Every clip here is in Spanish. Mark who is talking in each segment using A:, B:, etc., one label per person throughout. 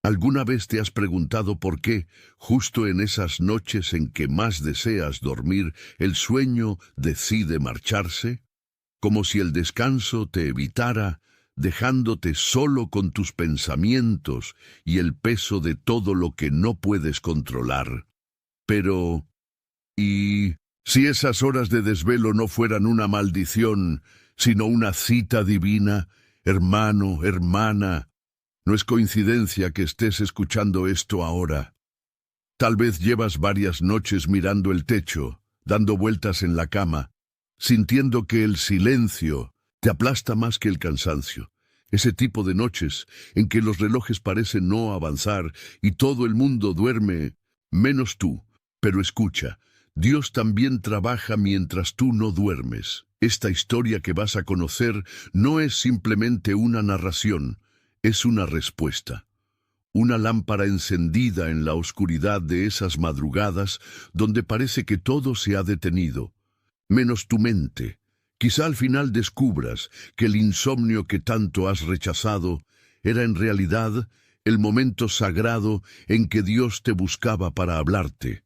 A: ¿Alguna vez te has preguntado por qué, justo en esas noches en que más deseas dormir, el sueño decide marcharse? Como si el descanso te evitara, dejándote solo con tus pensamientos y el peso de todo lo que no puedes controlar. Pero, ¿y si esas horas de desvelo no fueran una maldición, sino una cita divina? Hermano, hermana, no es coincidencia que estés escuchando esto ahora. Tal vez llevas varias noches mirando el techo, dando vueltas en la cama, sintiendo que el silencio te aplasta más que el cansancio. Ese tipo de noches en que los relojes parecen no avanzar y todo el mundo duerme, menos tú. Pero escucha, Dios también trabaja mientras tú no duermes. Esta historia que vas a conocer no es simplemente una narración, es una respuesta. Una lámpara encendida en la oscuridad de esas madrugadas donde parece que todo se ha detenido, menos tu mente. Quizá al final descubras que el insomnio que tanto has rechazado era en realidad el momento sagrado en que Dios te buscaba para hablarte.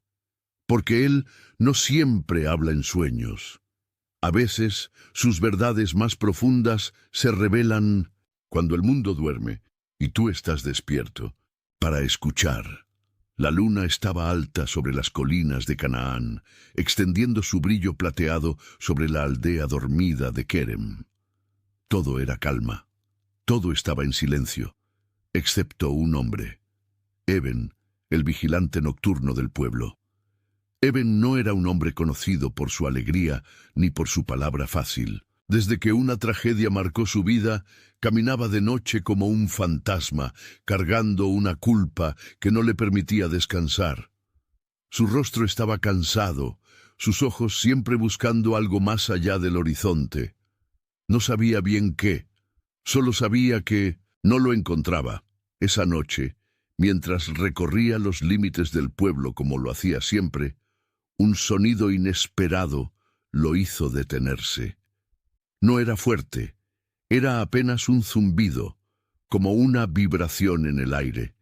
A: Porque Él no siempre habla en sueños. A veces sus verdades más profundas se revelan cuando el mundo duerme y tú estás despierto para escuchar. La luna estaba alta sobre las colinas de Canaán, extendiendo su brillo plateado sobre la aldea dormida de Kerem. Todo era calma, todo estaba en silencio, excepto un hombre, Eben, el vigilante nocturno del pueblo. Eben no era un hombre conocido por su alegría ni por su palabra fácil. Desde que una tragedia marcó su vida, caminaba de noche como un fantasma, cargando una culpa que no le permitía descansar. Su rostro estaba cansado, sus ojos siempre buscando algo más allá del horizonte. No sabía bien qué, solo sabía que no lo encontraba. Esa noche, mientras recorría los límites del pueblo como lo hacía siempre, un sonido inesperado lo hizo detenerse. No era fuerte, era apenas un zumbido, como una vibración en el aire.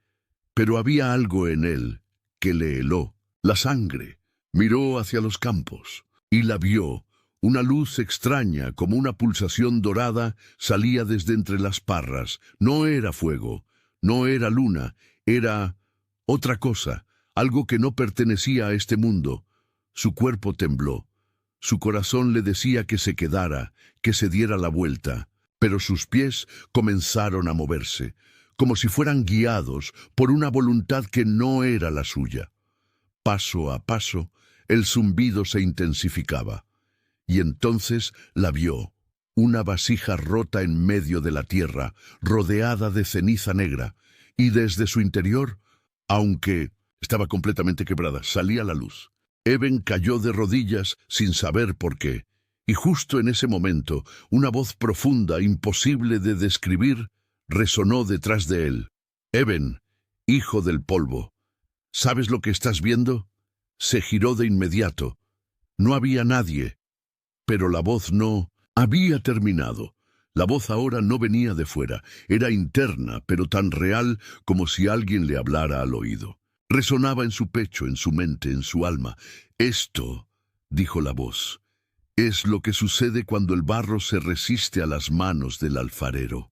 A: Pero había algo en él que le heló la sangre. Miró hacia los campos y la vio. Una luz extraña, como una pulsación dorada, salía desde entre las parras. No era fuego, no era luna, era otra cosa, algo que no pertenecía a este mundo. Su cuerpo tembló. Su corazón le decía que se quedara, que se diera la vuelta, pero sus pies comenzaron a moverse, como si fueran guiados por una voluntad que no era la suya. Paso a paso, el zumbido se intensificaba, y entonces la vio, una vasija rota en medio de la tierra, rodeada de ceniza negra, y desde su interior, aunque estaba completamente quebrada, salía la luz. Eben cayó de rodillas sin saber por qué, y justo en ese momento, una voz profunda, imposible de describir, resonó detrás de él. «Eben, hijo del polvo, ¿sabes lo que estás viendo?» Se giró de inmediato. No había nadie, pero la voz no había terminado. La voz ahora no venía de fuera, era interna, pero tan real como si alguien le hablara al oído. Resonaba en su pecho, en su mente, en su alma. «Esto», dijo la voz, «es lo que sucede cuando el barro se resiste a las manos del alfarero».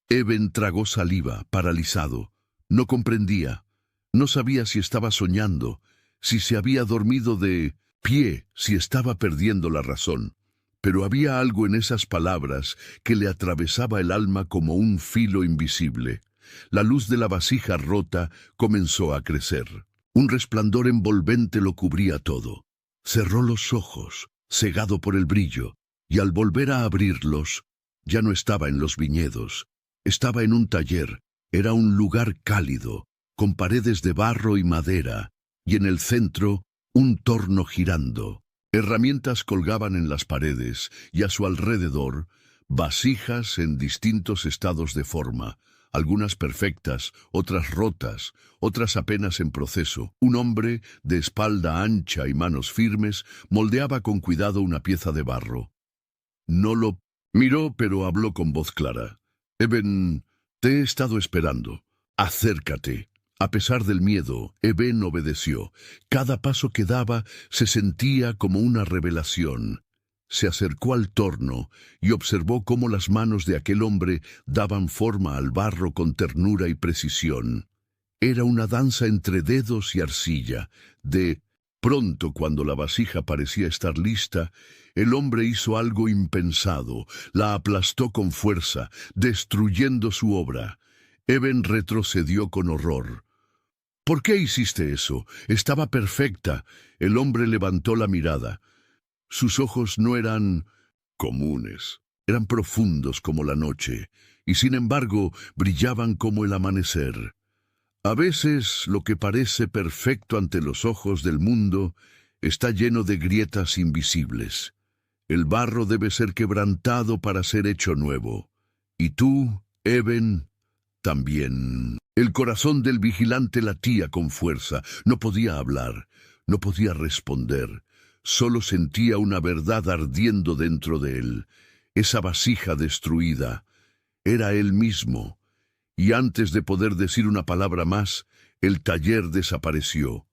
A: Eben tragó saliva, paralizado. No comprendía. No sabía si estaba soñando, si se había dormido de pie, si estaba perdiendo la razón. Pero había algo en esas palabras que le atravesaba el alma como un filo invisible. La luz de la vasija rota comenzó a crecer. Un resplandor envolvente lo cubría todo. Cerró los ojos, cegado por el brillo, y al volver a abrirlos, ya no estaba en los viñedos. Estaba en un taller. Era un lugar cálido, con paredes de barro y madera, y en el centro, un torno girando. Herramientas colgaban en las paredes, y a su alrededor, vasijas en distintos estados de forma, algunas perfectas, otras rotas, otras apenas en proceso. Un hombre, de espalda ancha y manos firmes, moldeaba con cuidado una pieza de barro. No lo miró, pero habló con voz clara. «Eben, te he estado esperando. acércate. A pesar del miedo, Eben obedeció. Cada paso que daba se sentía como una revelación. Se acercó al torno y observó cómo las manos de aquel hombre daban forma al barro con ternura y precisión. Era una danza entre dedos y arcilla. De pronto, cuando la vasija parecía estar lista, el hombre hizo algo impensado. La aplastó con fuerza, destruyendo su obra. Eben retrocedió con horror. ¿Por qué hiciste eso? Estaba perfecta. El hombre levantó la mirada. Sus ojos no eran comunes, eran profundos como la noche, y sin embargo brillaban como el amanecer. A veces lo que parece perfecto ante los ojos del mundo está lleno de grietas invisibles. El barro debe ser quebrantado para ser hecho nuevo. Y tú, Eben, también. El corazón del vigilante latía con fuerza. No podía hablar, no podía responder. Solo sentía una verdad ardiendo dentro de él. Esa vasija destruida era él mismo. Y antes de poder decir una palabra más, el taller desapareció.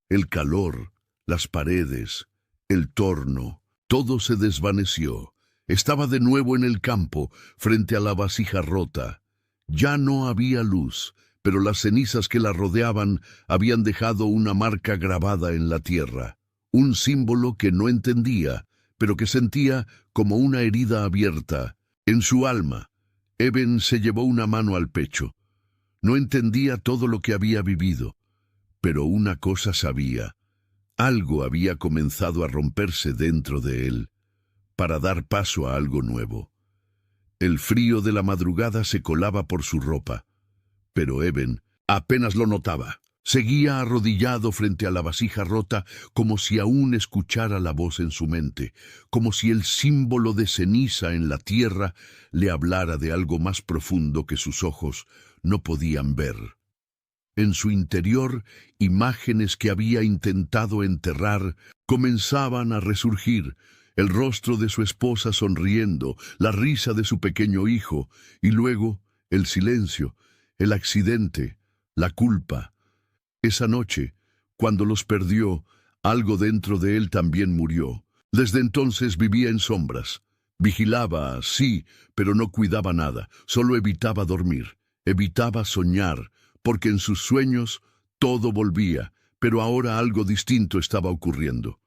A: El calor, las paredes, el torno, todo se desvaneció. Estaba de nuevo en el campo, frente a la vasija rota. Ya no había luz, pero las cenizas que la rodeaban habían dejado una marca grabada en la tierra. Un símbolo que no entendía, pero que sentía como una herida abierta en su alma. Eben se llevó una mano al pecho. No entendía todo lo que había vivido, pero una cosa sabía. Algo había comenzado a romperse dentro de él, para dar paso a algo nuevo. El frío de la madrugada se colaba por su ropa, pero Eben apenas lo notaba. Seguía arrodillado frente a la vasija rota como si aún escuchara la voz en su mente, como si el símbolo de ceniza en la tierra le hablara de algo más profundo que sus ojos no podían ver. En su interior, imágenes que había intentado enterrar comenzaban a resurgir, el rostro de su esposa sonriendo, la risa de su pequeño hijo, y luego el silencio, el accidente, la culpa. Esa noche, cuando los perdió, algo dentro de él también murió. Desde entonces vivía en sombras. Vigilaba, sí, pero no cuidaba nada. Solo evitaba dormir, evitaba soñar, porque en sus sueños todo volvía, pero ahora algo distinto estaba ocurriendo.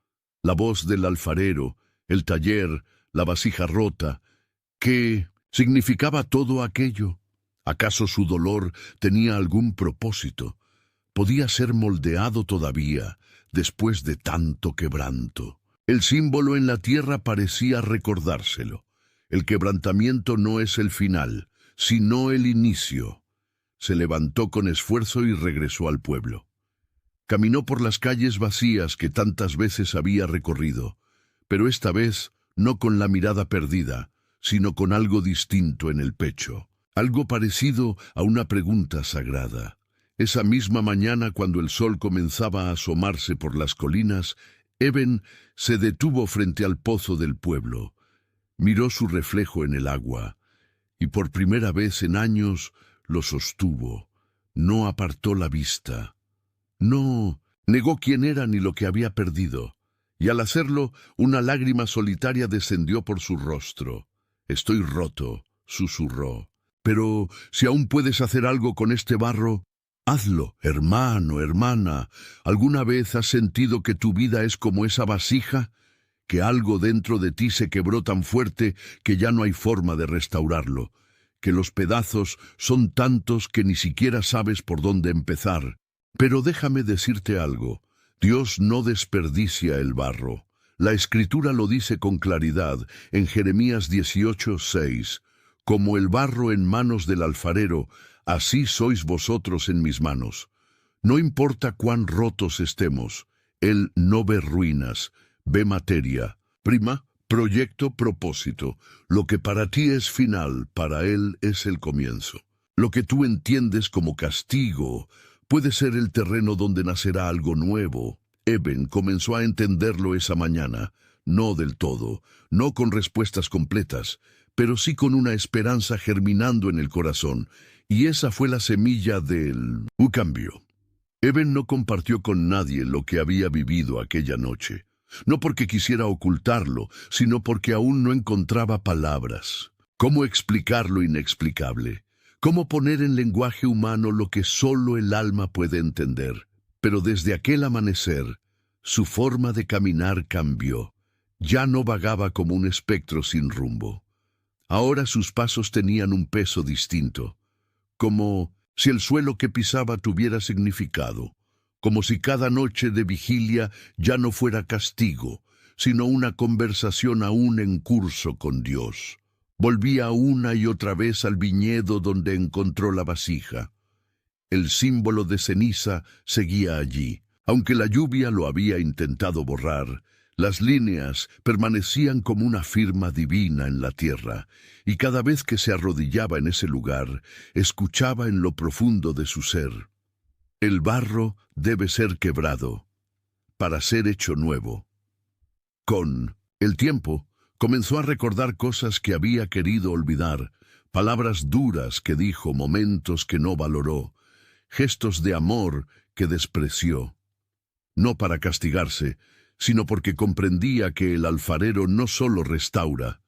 A: La voz del alfarero, el taller, la vasija rota. ¿Qué significaba todo aquello? ¿Acaso su dolor tenía algún propósito? Podía ser moldeado todavía, después de tanto quebranto. El símbolo en la tierra parecía recordárselo. El quebrantamiento no es el final, sino el inicio. Se levantó con esfuerzo y regresó al pueblo. Caminó por las calles vacías que tantas veces había recorrido, pero esta vez no con la mirada perdida, sino con algo distinto en el pecho, algo parecido a una pregunta sagrada. Esa misma mañana, cuando el sol comenzaba a asomarse por las colinas, Eben se detuvo frente al pozo del pueblo. Miró su reflejo en el agua, y por primera vez en años lo sostuvo. No apartó la vista. No negó quién era ni lo que había perdido, y al hacerlo, una lágrima solitaria descendió por su rostro. «Estoy roto», susurró. «Pero si aún puedes hacer algo con este barro, hazlo, hermano, hermana. ¿Alguna vez has sentido que tu vida es como esa vasija? Que algo dentro de ti se quebró tan fuerte que ya no hay forma de restaurarlo. Que los pedazos son tantos que ni siquiera sabes por dónde empezar. Pero déjame decirte algo. Dios no desperdicia el barro. La Escritura lo dice con claridad en Jeremías 18:6. Como el barro en manos del alfarero, así sois vosotros en mis manos. No importa cuán rotos estemos, Él no ve ruinas, ve materia. Prima, proyecto, propósito. Lo que para ti es final, para Él es el comienzo. Lo que tú entiendes como castigo puede ser el terreno donde nacerá algo nuevo. Eben comenzó a entenderlo esa mañana, no del todo, no con respuestas completas, pero sí con una esperanza germinando en el corazón, y esa fue la semilla del cambio. Eben no compartió con nadie lo que había vivido aquella noche, no porque quisiera ocultarlo, sino porque aún no encontraba palabras. ¿Cómo explicar lo inexplicable? ¿Cómo poner en lenguaje humano lo que solo el alma puede entender? Pero desde aquel amanecer, su forma de caminar cambió. Ya no vagaba como un espectro sin rumbo. Ahora sus pasos tenían un peso distinto, como si el suelo que pisaba tuviera significado, como si cada noche de vigilia ya no fuera castigo, sino una conversación aún en curso con Dios. Volvía una y otra vez al viñedo donde encontró la vasija. El símbolo de ceniza seguía allí. Aunque la lluvia lo había intentado borrar, las líneas permanecían como una firma divina en la tierra, y cada vez que se arrodillaba en ese lugar, escuchaba en lo profundo de su ser: el barro debe ser quebrado para ser hecho nuevo. Con el tiempo, comenzó a recordar cosas que había querido olvidar, palabras duras que dijo, momentos que no valoró, gestos de amor que despreció. No para castigarse, sino porque comprendía que el alfarero no solo restaura,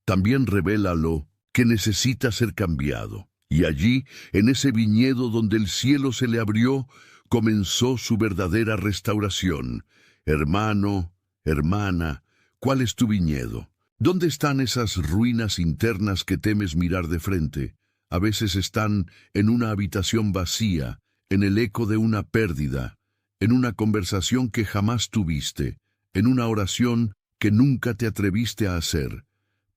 A: también revela lo que necesita ser cambiado. Y allí, en ese viñedo donde el cielo se le abrió, comenzó su verdadera restauración. Hermano, hermana, ¿cuál es tu viñedo? ¿Dónde están esas ruinas internas que temes mirar de frente? A veces están en una habitación vacía, en el eco de una pérdida, en una conversación que jamás tuviste, en una oración que nunca te atreviste a hacer.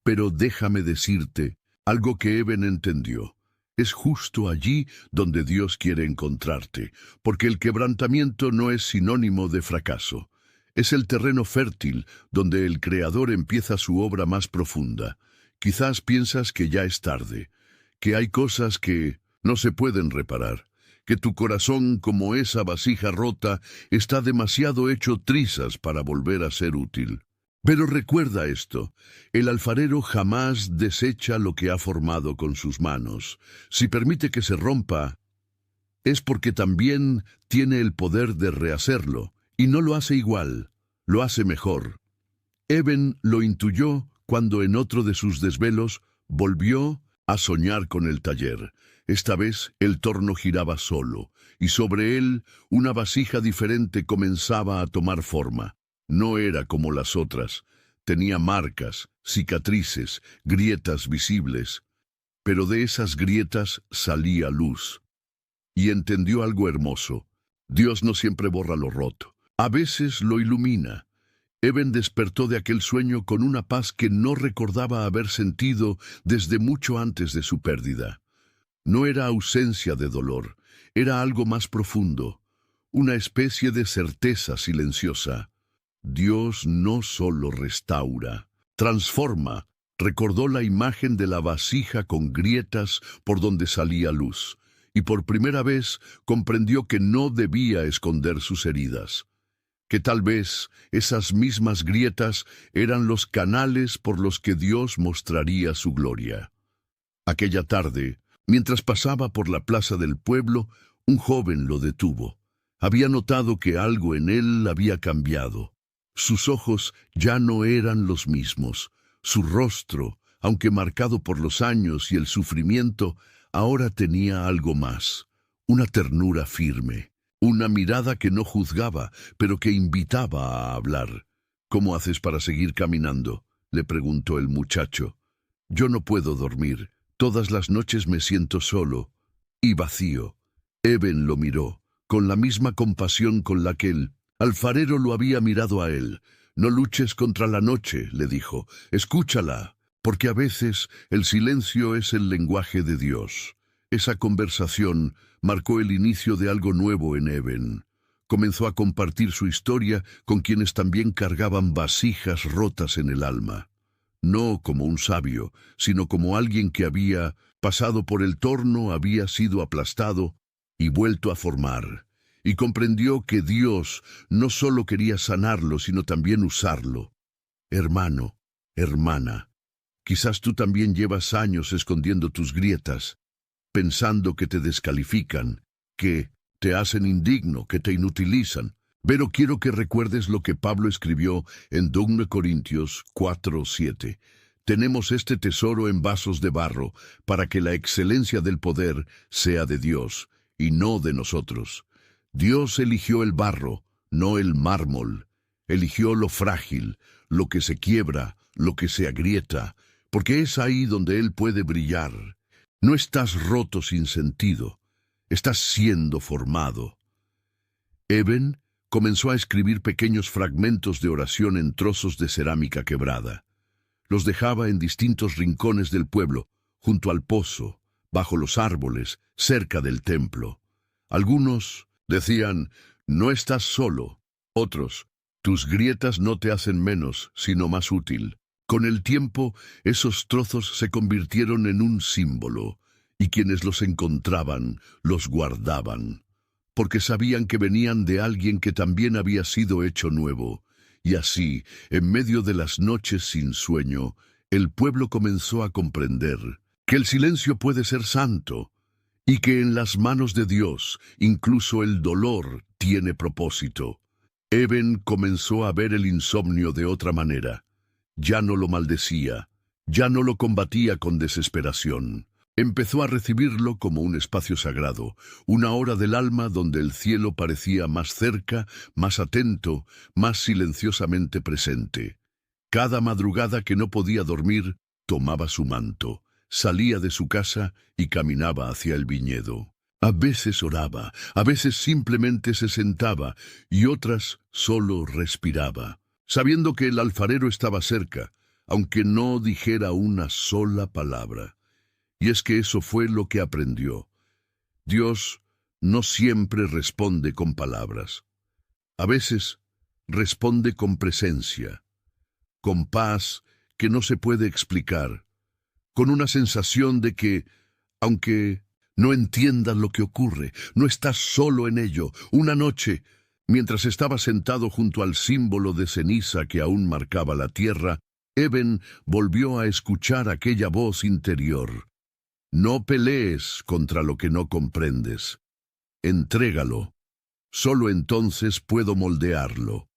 A: Pero déjame decirte algo que Eben entendió. Es justo allí donde Dios quiere encontrarte, porque el quebrantamiento no es sinónimo de fracaso. Es el terreno fértil donde el Creador empieza su obra más profunda. Quizás piensas que ya es tarde, que hay cosas que no se pueden reparar, que tu corazón, como esa vasija rota, está demasiado hecho trizas para volver a ser útil. Pero recuerda esto: el alfarero jamás desecha lo que ha formado con sus manos. Si permite que se rompa, es porque también tiene el poder de rehacerlo, y no lo hace igual, lo hace mejor. Eben lo intuyó cuando en otro de sus desvelos volvió a soñar con el taller. Esta vez el torno giraba solo, y sobre él una vasija diferente comenzaba a tomar forma. No era como las otras. Tenía marcas, cicatrices, grietas visibles. Pero de esas grietas salía luz. Y entendió algo hermoso. Dios no siempre borra lo roto. A veces lo ilumina. Eben despertó de aquel sueño con una paz que no recordaba haber sentido desde mucho antes de su pérdida. No era ausencia de dolor, era algo más profundo, una especie de certeza silenciosa. Dios no solo restaura, transforma. Recordó la imagen de la vasija con grietas por donde salía luz, y por primera vez comprendió que no debía esconder sus heridas, que tal vez esas mismas grietas eran los canales por los que Dios mostraría su gloria. Aquella tarde, mientras pasaba por la plaza del pueblo, un joven lo detuvo. Había notado que algo en él había cambiado. Sus ojos ya no eran los mismos. Su rostro, aunque marcado por los años y el sufrimiento, ahora tenía algo más, una ternura firme, una mirada que no juzgaba, pero que invitaba a hablar. ¿Cómo haces para seguir caminando?, le preguntó el muchacho. Yo no puedo dormir. Todas las noches me siento solo y vacío. Eben lo miró, con la misma compasión con la que el alfarero lo había mirado a él. No luches contra la noche, le dijo, escúchala, porque a veces el silencio es el lenguaje de Dios. Esa conversación marcó el inicio de algo nuevo en Eben. Comenzó a compartir su historia con quienes también cargaban vasijas rotas en el alma. No como un sabio, sino como alguien que había pasado por el torno, había sido aplastado y vuelto a formar, y comprendió que Dios no solo quería sanarlo, sino también usarlo. Hermano, hermana, Quizás tú también llevas años escondiendo tus grietas, pensando que te descalifican, que te hacen indigno, que te inutilizan. Pero quiero que recuerdes lo que Pablo escribió en 2 Corintios 4:7. Tenemos este tesoro en vasos de barro, para que la excelencia del poder sea de Dios, y no de nosotros. Dios eligió el barro, no el mármol. Eligió lo frágil, lo que se quiebra, lo que se agrieta, porque es ahí donde Él puede brillar. No estás roto sin sentido, estás siendo formado. Eben comenzó a escribir pequeños fragmentos de oración en trozos de cerámica quebrada. Los dejaba en distintos rincones del pueblo, junto al pozo, bajo los árboles, cerca del templo. Algunos decían, no estás solo. Otros, tus grietas no te hacen menos, sino más útil. Con el tiempo, esos trozos se convirtieron en un símbolo, y quienes los encontraban, los guardaban, porque sabían que venían de alguien que también había sido hecho nuevo. Y así, en medio de las noches sin sueño, el pueblo comenzó a comprender que el silencio puede ser santo, y que en las manos de Dios, incluso el dolor tiene propósito. Eben comenzó a ver el insomnio de otra manera. Ya no lo maldecía, ya no lo combatía con desesperación. Empezó a recibirlo como un espacio sagrado, una hora del alma donde el cielo parecía más cerca, más atento, más silenciosamente presente. Cada madrugada que no podía dormir, tomaba su manto, salía de su casa y caminaba hacia el viñedo. A veces oraba, a veces simplemente se sentaba y otras solo respiraba, sabiendo que el alfarero estaba cerca, aunque no dijera una sola palabra. Y es que eso fue lo que aprendió. Dios no siempre responde con palabras. A veces responde con presencia, con paz que no se puede explicar, con una sensación de que, aunque no entiendas lo que ocurre, no estás solo en ello. Una noche, mientras estaba sentado junto al símbolo de ceniza que aún marcaba la tierra, Eben volvió a escuchar aquella voz interior. No pelees contra lo que no comprendes. Entrégalo. Solo entonces puedo moldearlo.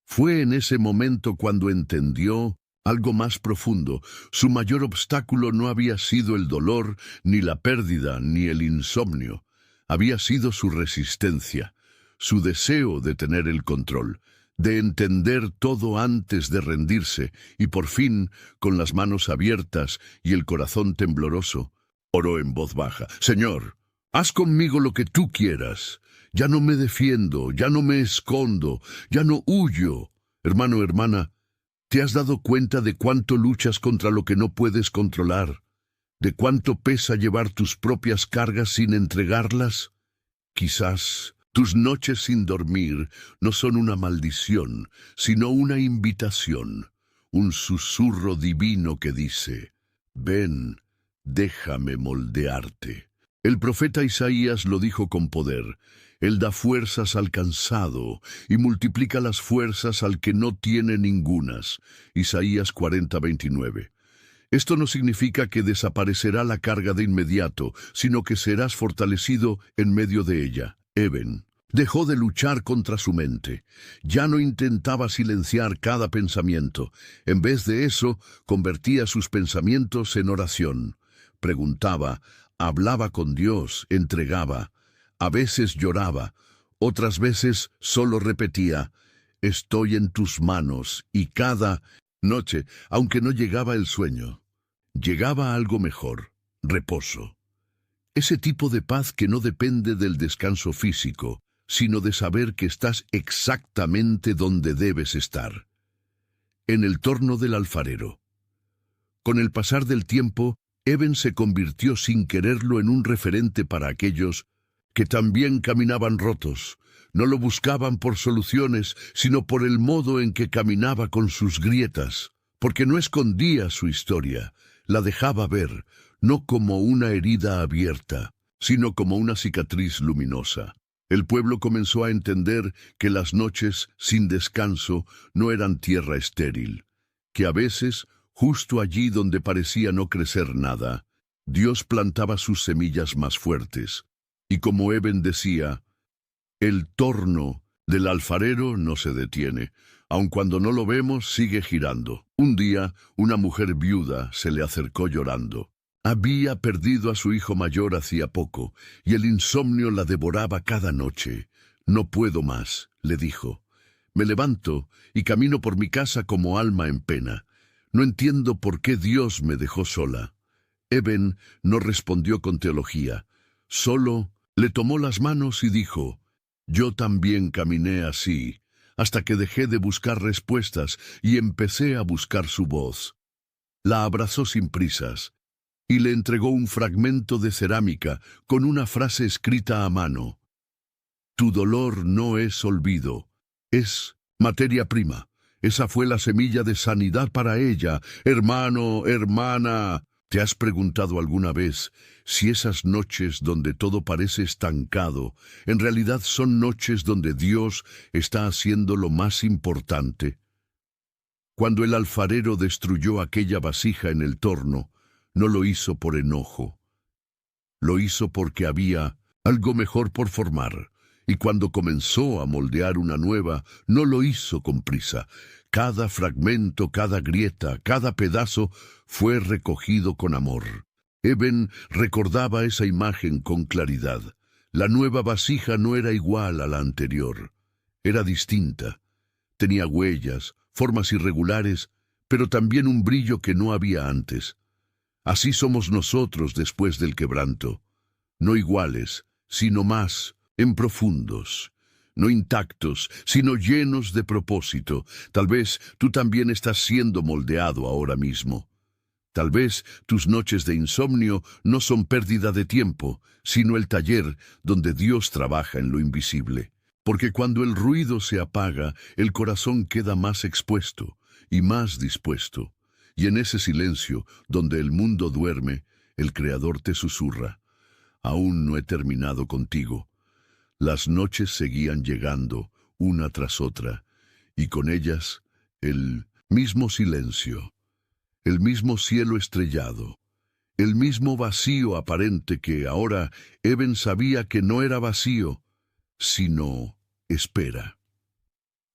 A: Fue en ese momento cuando entendió algo más profundo. Su mayor obstáculo no había sido el dolor, ni la pérdida, ni el insomnio. Había sido su resistencia, su deseo de tener el control, de entender todo antes de rendirse, y por fin, con las manos abiertas y el corazón tembloroso, oró en voz baja: Señor, haz conmigo lo que tú quieras. Ya no me defiendo, ya no me escondo, ya no huyo. Hermano, hermana, ¿te has dado cuenta de cuánto luchas contra lo que no puedes controlar? ¿De cuánto pesa llevar tus propias cargas sin entregarlas? Quizás tus noches sin dormir no son una maldición, sino una invitación, un susurro divino que dice: ven, déjame moldearte. El profeta Isaías lo dijo con poder: Él da fuerzas al cansado y multiplica las fuerzas al que no tiene ningunas. Isaías 40:29. Esto no significa que desaparecerá la carga de inmediato, sino que serás fortalecido en medio de ella. Eben dejó de luchar contra su mente. Ya no intentaba silenciar cada pensamiento. En vez de eso, convertía sus pensamientos en oración. Preguntaba, hablaba con Dios, entregaba. A veces lloraba, otras veces solo repetía: estoy en tus manos, y cada noche, aunque no llegaba el sueño, llegaba algo mejor: reposo. Ese tipo de paz que no depende del descanso físico, sino de saber que estás exactamente donde debes estar. En el torno del alfarero. Con el pasar del tiempo, Eben se convirtió sin quererlo en un referente para aquellos que también caminaban rotos. No lo buscaban por soluciones, sino por el modo en que caminaba con sus grietas, porque no escondía su historia, la dejaba ver, no como una herida abierta, sino como una cicatriz luminosa. El pueblo comenzó a entender que las noches sin descanso no eran tierra estéril, que a veces, Justo allí donde parecía no crecer nada, Dios plantaba sus semillas más fuertes. Y como Eben decía, el torno del alfarero no se detiene. Aun cuando no lo vemos, sigue girando. Un día, una mujer viuda se le acercó llorando. Había perdido a su hijo mayor hacía poco, y el insomnio la devoraba cada noche. «No puedo más», le dijo. «Me levanto y camino por mi casa como alma en pena. No entiendo por qué Dios me dejó sola». Eben no respondió con teología. Solo le tomó las manos y dijo, «Yo también caminé así, hasta que dejé de buscar respuestas y empecé a buscar su voz». La abrazó sin prisas y le entregó un fragmento de cerámica con una frase escrita a mano. «Tu dolor no es olvido, es materia prima». Esa fue la semilla de sanidad para ella. Hermano, hermana, ¿te has preguntado alguna vez si esas noches donde todo parece estancado, en realidad son noches donde Dios está haciendo lo más importante? Cuando el alfarero destruyó aquella vasija en el torno, no lo hizo por enojo. Lo hizo porque había algo mejor por formar. Y cuando comenzó a moldear una nueva, no lo hizo con prisa. Cada fragmento, cada grieta, cada pedazo fue recogido con amor. Eben recordaba esa imagen con claridad. La nueva vasija no era igual a la anterior. Era distinta. Tenía huellas, formas irregulares, pero también un brillo que no había antes. Así somos nosotros después del quebranto. No iguales, sino más en profundos, no intactos, sino llenos de propósito. Tal vez tú también estás siendo moldeado ahora mismo. Tal vez tus noches de insomnio no son pérdida de tiempo, sino el taller donde Dios trabaja en lo invisible. Porque cuando el ruido se apaga, el corazón queda más expuesto y más dispuesto. Y en ese silencio, donde el mundo duerme, el Creador te susurra: «Aún no he terminado contigo». Las noches seguían llegando, una tras otra, y con ellas el mismo silencio, el mismo cielo estrellado, el mismo vacío aparente que ahora Eben sabía que no era vacío, sino espera.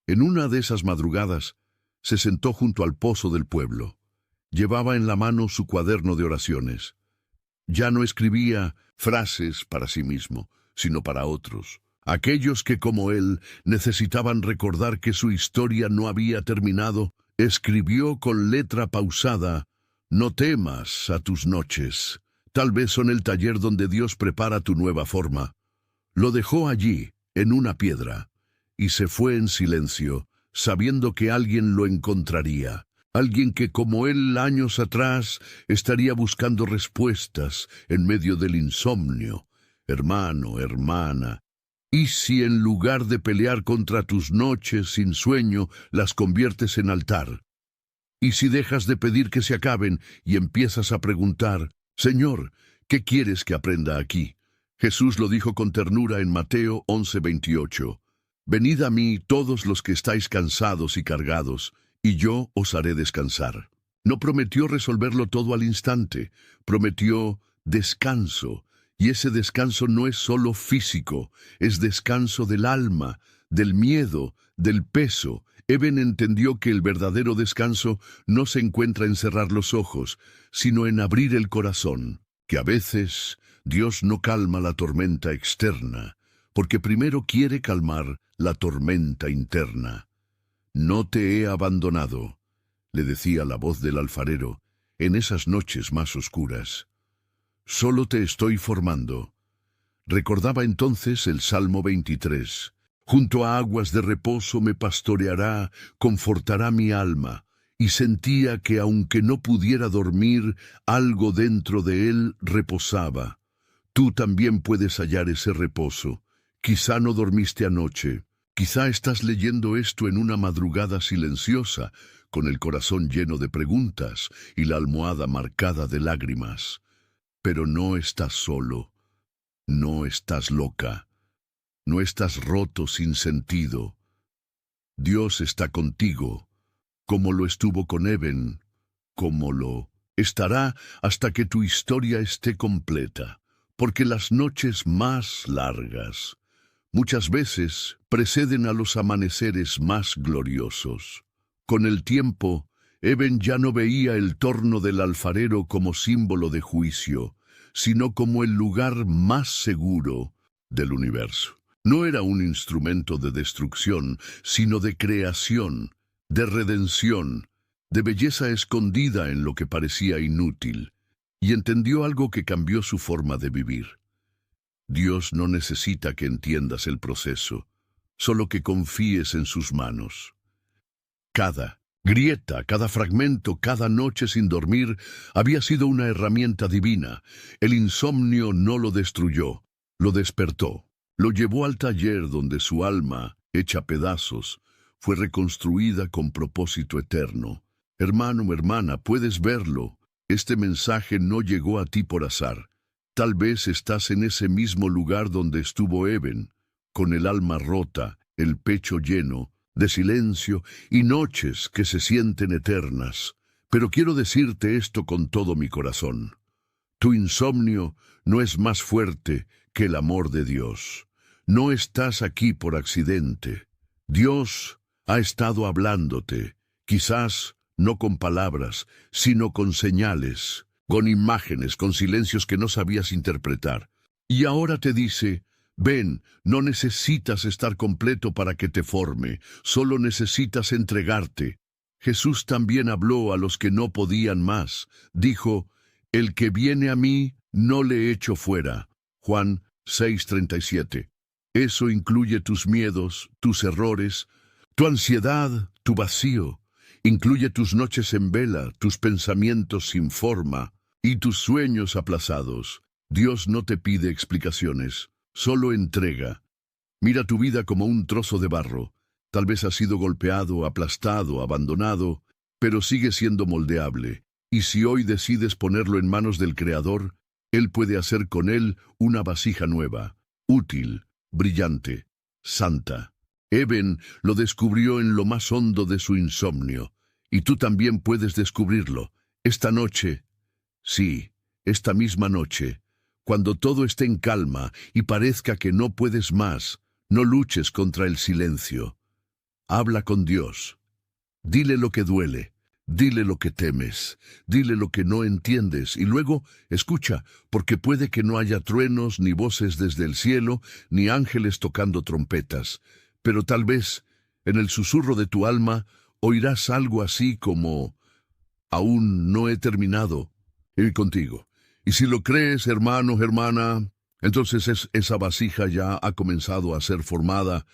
A: En una de esas madrugadas se sentó junto al pozo del pueblo. Llevaba en la mano su cuaderno de oraciones. Ya no escribía frases para sí mismo, sino para otros, aquellos que como él necesitaban recordar que su historia no había terminado. Escribió con letra pausada: «No temas a tus noches, tal vez son el taller donde Dios prepara tu nueva forma». Lo dejó allí, en una piedra, y se fue en silencio, sabiendo que alguien lo encontraría. Alguien que, como él años atrás, estaría buscando respuestas en medio del insomnio. Hermano, hermana, ¿y si en lugar de pelear contra tus noches sin sueño, las conviertes en altar? ¿Y si dejas de pedir que se acaben y empiezas a preguntar: «Señor, ¿qué quieres que aprenda aquí?». Jesús lo dijo con ternura en Mateo 11:28. «Venid a mí todos los que estáis cansados y cargados, y yo os haré descansar». No prometió resolverlo todo al instante, prometió descanso, y ese descanso no es solo físico, es descanso del alma, del miedo, del peso. Eben entendió que el verdadero descanso no se encuentra en cerrar los ojos, sino en abrir el corazón, que a veces Dios no calma la tormenta externa, porque primero quiere calmar la tormenta interna. «No te he abandonado», le decía la voz del alfarero en esas noches más oscuras. «Solo te estoy formando». Recordaba entonces el Salmo 23. «Junto a aguas de reposo me pastoreará, confortará mi alma». Y sentía que aunque no pudiera dormir, algo dentro de él reposaba. Tú también puedes hallar ese reposo. Quizá no dormiste anoche. Quizá estás leyendo esto en una madrugada silenciosa, con el corazón lleno de preguntas y la almohada marcada de lágrimas. Pero no estás solo. No estás loca. No estás roto sin sentido. Dios está contigo, como lo estuvo con Eben, como lo estará hasta que tu historia esté completa, porque las noches más largas muchas veces preceden a los amaneceres más gloriosos. Con el tiempo, Eben ya no veía el torno del alfarero como símbolo de juicio, sino como el lugar más seguro del universo. No era un instrumento de destrucción, sino de creación, de redención, de belleza escondida en lo que parecía inútil, y entendió algo que cambió su forma de vivir. Dios no necesita que entiendas el proceso, solo que confíes en sus manos. Cada grieta, cada fragmento, cada noche sin dormir había sido una herramienta divina. El insomnio no lo destruyó, lo despertó. Lo llevó al taller donde su alma, hecha pedazos, fue reconstruida con propósito eterno. Hermano, hermana, puedes verlo. Este mensaje no llegó a ti por azar. Tal vez estás en ese mismo lugar donde estuvo Eben, con el alma rota, el pecho lleno de silencio y noches que se sienten eternas. Pero quiero decirte esto con todo mi corazón. Tu insomnio no es más fuerte que el amor de Dios. No estás aquí por accidente. Dios ha estado hablándote, quizás no con palabras, sino con señales, con imágenes, con silencios que no sabías interpretar. Y ahora te dice: ven, no necesitas estar completo para que te forme, solo necesitas entregarte. Jesús también habló a los que no podían más. Dijo: el que viene a mí, no le echo fuera. Juan 6:37. Eso incluye tus miedos, tus errores, tu ansiedad, tu vacío. Incluye tus noches en vela, tus pensamientos sin forma y tus sueños aplazados. Dios no te pide explicaciones, solo entrega. Mira tu vida como un trozo de barro. Tal vez has sido golpeado, aplastado, abandonado, pero sigue siendo moldeable. Y si hoy decides ponerlo en manos del Creador, Él puede hacer con él una vasija nueva, útil, brillante, santa. Eben lo descubrió en lo más hondo de su insomnio, y tú también puedes descubrirlo. Esta noche, sí, esta misma noche, cuando todo esté en calma y parezca que no puedes más, no luches contra el silencio. Habla con Dios. Dile lo que duele. Dile lo que temes, dile lo que no entiendes, y luego escucha, porque puede que no haya truenos, ni voces desde el cielo, ni ángeles tocando trompetas, pero tal vez, en el susurro de tu alma, oirás algo así como: aún no he terminado ir contigo. Y si lo crees, hermano, hermana, entonces esa vasija ya ha comenzado a ser formada.